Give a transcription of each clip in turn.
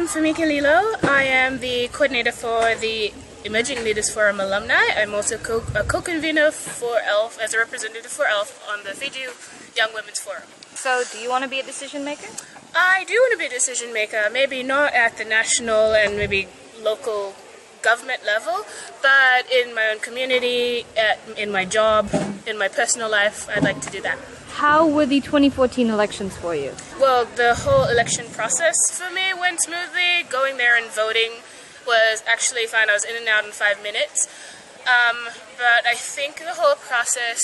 I'm Famika Lilo. I am the coordinator for the Emerging Leaders Forum Alumni. I'm also a co-convener for ELF as a representative for ELF on the Fiji Young Women's Forum. So, do you want to be a decision maker? I do want to be a decision maker, maybe not at the national and maybe local government level, but in my own community, in my job, in my personal life, I'd like to do that. How were the 2014 elections for you? Well, the whole election process for me went smoothly. Going there and voting was actually fine. I was in and out in 5 minutes. But I think the whole process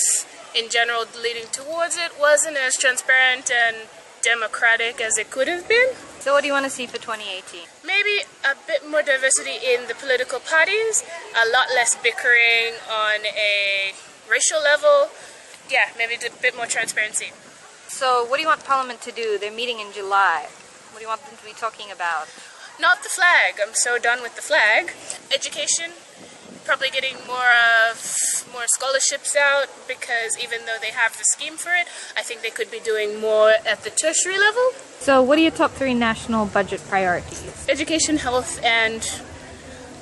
in general leading towards it wasn't as transparent and democratic as it could have been. So what do you want to see for 2018? Maybe a bit more diversity in the political parties, a lot less bickering on a racial level. Yeah, maybe a bit more transparency. So what do you want Parliament to do? They're meeting in July. What do you want them to be talking about? Not the flag. I'm so done with the flag. Education, probably getting more scholarships out, because even though they have the scheme for it, I think they could be doing more at the tertiary level. So what are your top 3 national budget priorities? Education, health, and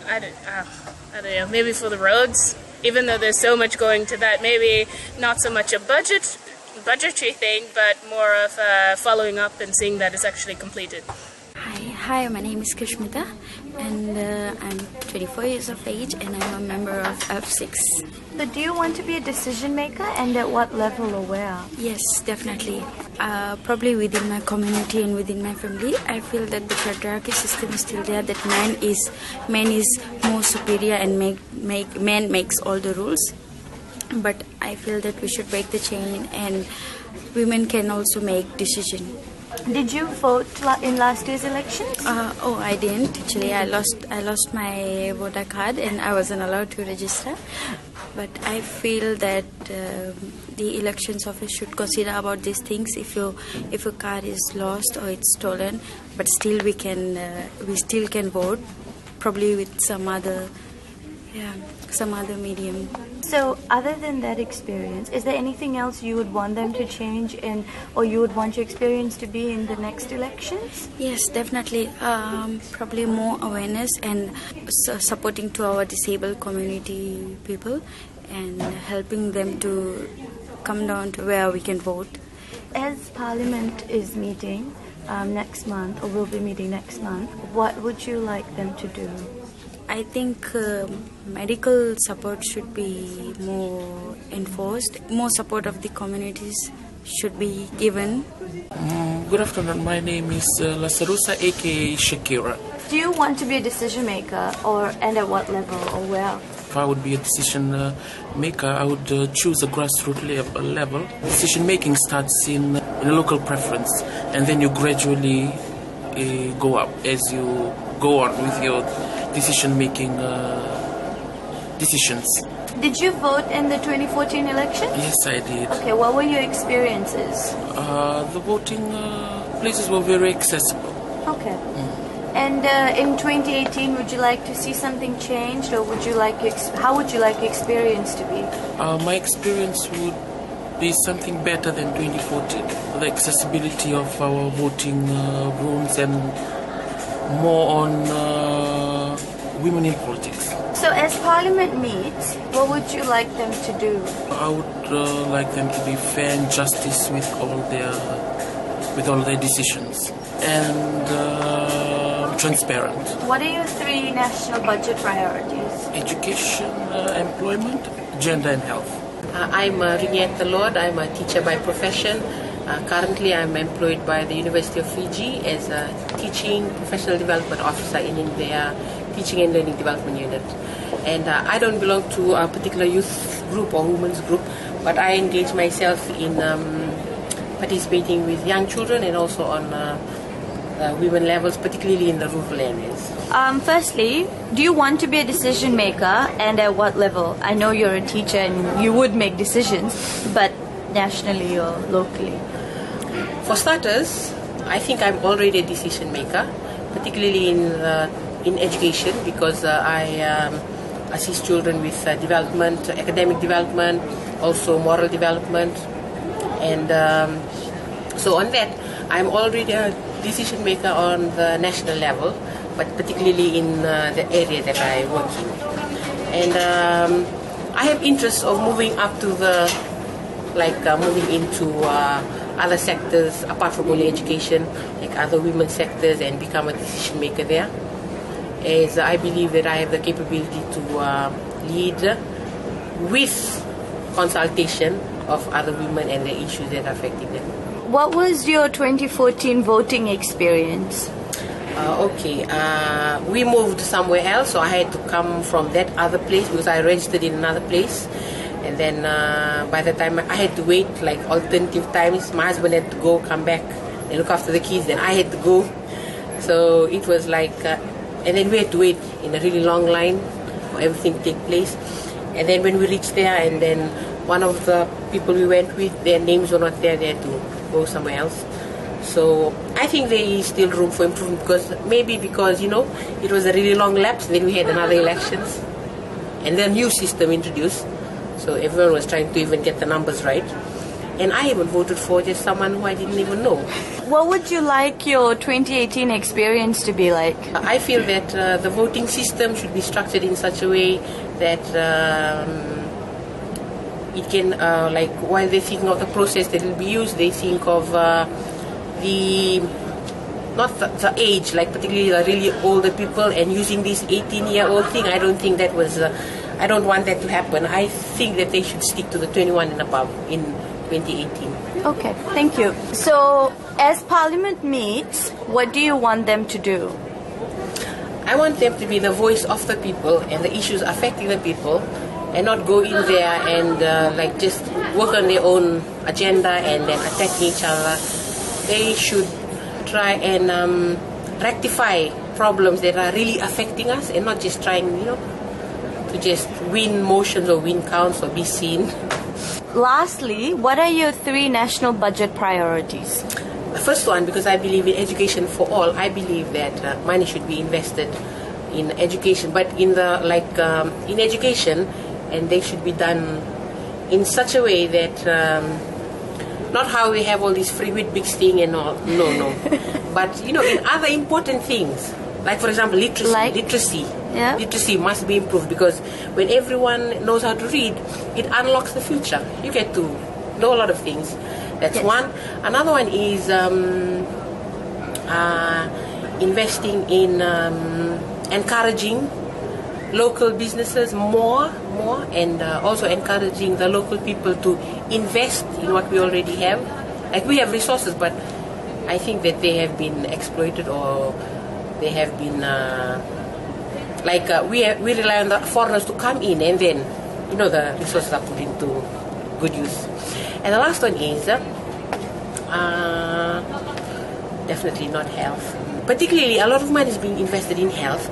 I don't know, maybe for the roads. Even though there's so much going to that, maybe not so much a budgetary thing, but more of following up and seeing that it's actually completed. Hi, my name is Krishmita, and I'm 24 years of age, and I'm a member of F6. So do you want to be a decision maker, and at what level or where? Yes, definitely. Probably within my community and within my family, I feel that the patriarchy system is still there, that man is more superior and man makes all the rules. But I feel that we should break the chain, and women can also make decisions. Did you vote in last year's elections? I didn't actually. I lost my voter card and I wasn't allowed to register. But I feel that the elections office should consider about these things. If a card is lost or it's stolen, but still we still can vote, probably with some other medium. So other than that experience, is there anything else you would want them to change in, or you would want your experience to be in the next elections? Yes, definitely. Probably more awareness and supporting to our disabled community people and helping them to come down to where we can vote. As Parliament is meeting next month, or will be meeting next month, what would you like them to do? I think medical support should be more enforced. More support of the communities should be given. Good afternoon. My name is Lasarusa, aka Shakira. Do you want to be a decision maker, and at what level or where? If I would be a decision maker, I would choose a grassroots level. Decision making starts in a local preference, and then you gradually go up as you go on with your decision-making decisions. Did you vote in the 2014 election? Yes, I did. Okay, what were your experiences? The voting places were very accessible. Okay. And in 2018, would you like to see something changed, or how would you like your experience to be? My experience would be something better than 2014. The accessibility of our voting rooms and more on women in politics. So as Parliament meets, what would you like them to do? I would like them to be fair and justice with all their decisions, and transparent. What are your 3 national budget priorities? Education, employment, gender and health. I'm Rinyetta Lord. I'm a teacher by profession. Currently, I'm employed by the University of Fiji as a teaching professional development officer in their teaching and learning development unit. And I don't belong to a particular youth group or women's group, but I engage myself in participating with young children and also on women levels, particularly in the rural areas. Firstly, do you want to be a decision maker, and at what level? I know you're a teacher and you would make decisions, but nationally or locally? For starters, I think I'm already a decision maker, particularly in education, because I assist children with development, academic development, also moral development, and so on that I'm already a decision maker on the national level, but particularly in the area that I work in. And I have interest of moving up to the, moving into other sectors apart from only education, like other women's sectors, and become a decision maker there, as I believe that I have the capability to lead with consultation of other women and the issues that are affecting them. What was your 2014 voting experience? We moved somewhere else, so I had to come from that other place because I registered in another place. And then by the time I had to wait, like alternative times, my husband had to go, come back and look after the kids, then I had to go. So it was like, and then we had to wait in a really long line for everything to take place. And then when we reached there, and then one of the people we went with, their names were not there, they had to go somewhere else. So I think there is still room for improvement, because it was a really long lapse. Then we had another elections and then new system introduced, so everyone was trying to even get the numbers right, and I even voted for just someone who I didn't even know. What would you like your 2018 experience to be like? I feel that the voting system should be structured in such a way that it can, while they think of the process that will be used, they think of not the age, like particularly the really older people, and using this 18-year-old thing. I don't think that was, I don't want that to happen. I think that they should stick to the 21 and above in 2018. Okay, thank you. So, as Parliament meets, what do you want them to do? I want them to be the voice of the people and the issues affecting the people, and not go in there and just work on their own agenda and then attacking each other. They should try and rectify problems that are really affecting us, and not just trying, to just win motions or win counts or be seen. Lastly, what are your 3 national budget priorities? The first one, because I believe in education for all, I believe that money should be invested in education, but in the in education, and they should be done in such a way that not how we have all these free Weet-Bix thing and all. No. But in other important things, like for example literacy. Yeah. Literacy must be improved, because when everyone knows how to read, it unlocks the future. You get to know a lot of things. That's yes. one. Another one is investing in encouraging local businesses more, and also encouraging the local people to invest in what we already have. Like, we have resources, but I think that they have been exploited, or they have been we rely on the foreigners to come in, and then the resources are put into good use. And the last one is definitely not health. Particularly, a lot of money is being invested in health,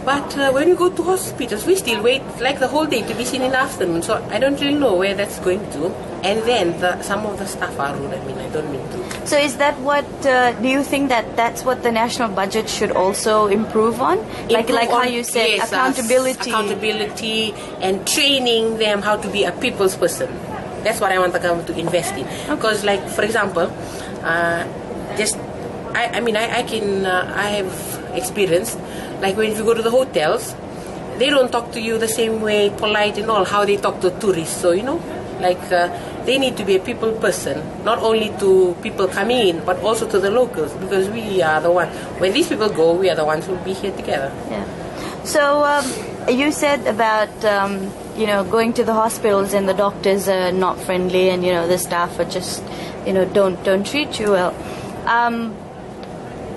but when we go to hospitals, we still wait like the whole day to be seen in the afternoon. So I don't really know where that's going to. And then some of the staff are rude. I don't mean to. So is that what, do you think that that's what the national budget should also improve on? Like how you said, yes, accountability. Accountability, and training them how to be a people's person. That's what I want the government to invest in. Because, like, for example, I have experienced, like, when you go to the hotels, they don't talk to you the same way, polite and all, how they talk to tourists. So, they need to be a people person, not only to people coming in, but also to the locals, because we are the one. When these people go, we are the ones who will be here together. Yeah. So you said about going to the hospitals and the doctors are not friendly, and the staff are just don't treat you well.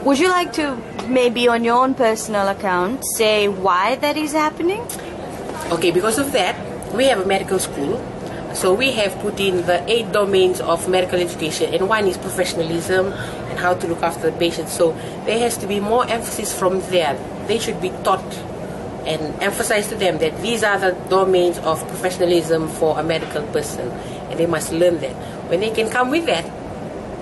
Would you like to maybe on your own personal account say why that is happening? Okay, because of that, we have a medical school. So we have put in the 8 domains of medical education, and one is professionalism and how to look after the patient. So there has to be more emphasis from there. They should be taught and emphasize to them that these are the domains of professionalism for a medical person, and they must learn that. When they can come with that,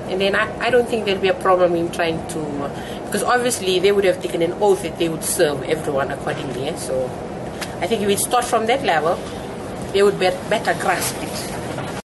and then I don't think there'll be a problem in trying to, because obviously they would have taken an oath that they would serve everyone accordingly. So I think if it's taught from that level, they would better grasp it.